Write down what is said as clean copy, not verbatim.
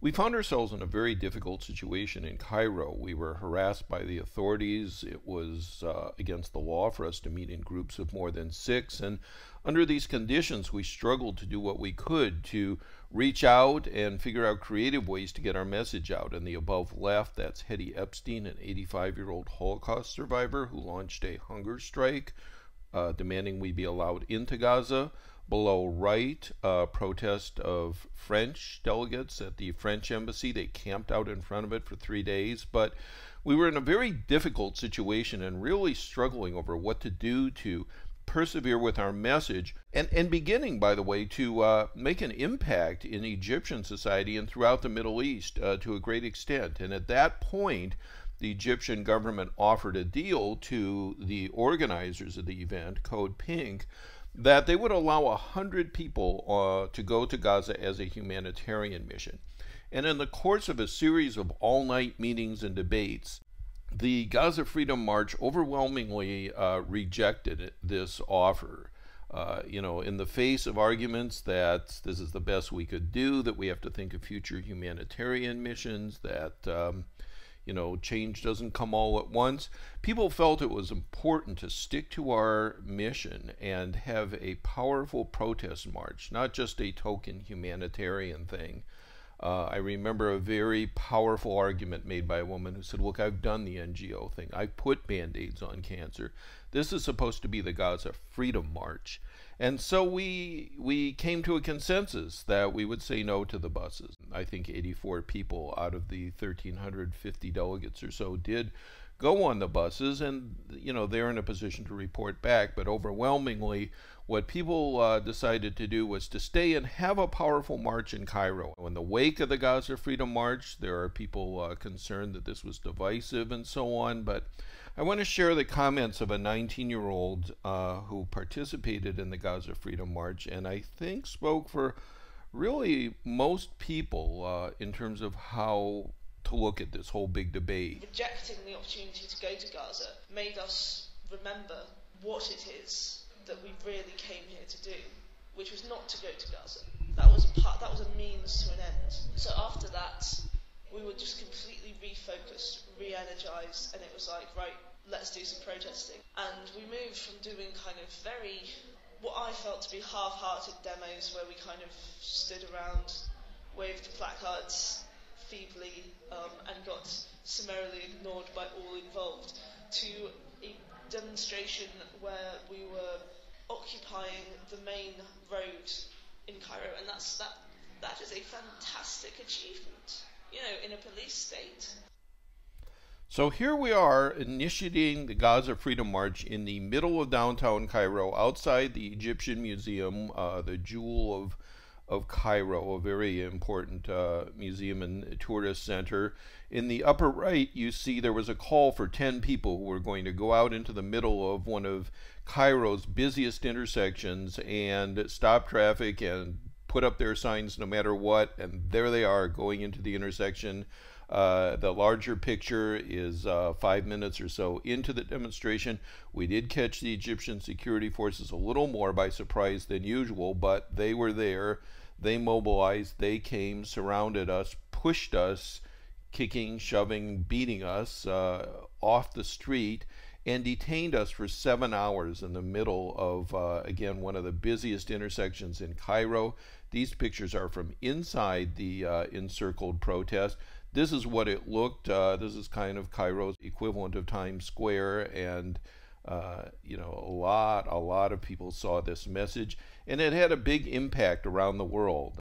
We found ourselves in a very difficult situation in Cairo. We were harassed by the authorities. It was against the law for us to meet in groups of more than 6. And under these conditions, we struggled to do what we could to reach out and figure out creative ways to get our message out. In the above left, that's Hetty Epstein, an 85-year-old Holocaust survivor who launched a hunger strike demanding we be allowed into Gaza. Below right, a protest of French delegates at the French embassy. They camped out in front of it for 3 days. But we were in a very difficult situation and really struggling over what to do to persevere with our message and beginning, by the way, to make an impact in Egyptian society and throughout the Middle East to a great extent. And at that point, the Egyptian government offered a deal to the organizers of the event, Code Pink, that they would allow 100 people to go to Gaza as a humanitarian mission. And in the course of a series of all-night meetings and debates, the Gaza Freedom March overwhelmingly rejected this offer. In the face of arguments that this is the best we could do, that we have to think of future humanitarian missions, that change doesn't come all at once. People felt it was important to stick to our mission and have a powerful protest march, not just a token humanitarian thing. I remember a very powerful argument made by a woman who said, look, I've done the NGO thing. I've put Band-Aids on cancer. This is supposed to be the Gaza Freedom March. And so we came to a consensus that we would say no to the buses. I think 84 people out of the 1,350 delegates or so did go on the buses, and they're in a position to report back. But overwhelmingly, what people decided to do was to stay and have a powerful march in Cairo. In the wake of the Gaza Freedom March, there are people concerned that this was divisive and so on, but I want to share the comments of a 19-year-old who participated in the Gaza Freedom March, and I think spoke for really most people in terms of how to look at this whole big debate. Rejecting the opportunity to go to Gaza made us remember what it is that we really came here to do, which was not to go to Gaza. That was a means to an end. So after that, we were just completely refocused, re-energized, and it was like, right, let's do some protesting. And we moved from doing kind of what I felt to be half-hearted demos where we kind of stood around, waved the placards feebly, and got summarily ignored by all involved, to a demonstration where we were occupying the main road in Cairo, and that is a fantastic achievement, in a police state. So here we are initiating the Gaza Freedom March in the middle of downtown Cairo, outside the Egyptian Museum, the jewel of Cairo, a very important museum and tourist center. In the upper right, you see there was a call for 10 people who were going to go out into the middle of one of Cairo's busiest intersections and stop traffic and put up their signs no matter what, and there they are going into the intersection. The larger picture is 5 minutes or so into the demonstration. We did catch the Egyptian security forces a little more by surprise than usual, but they were there. They mobilized, they came, surrounded us, pushed us, kicking, shoving, beating us off the street, and detained us for 7 hours in the middle of, again, one of the busiest intersections in Cairo. These pictures are from inside the encircled protest. This is what it looked. This is kind of Cairo's equivalent of Times Square, and a lot of people saw this message, and it had a big impact around the world.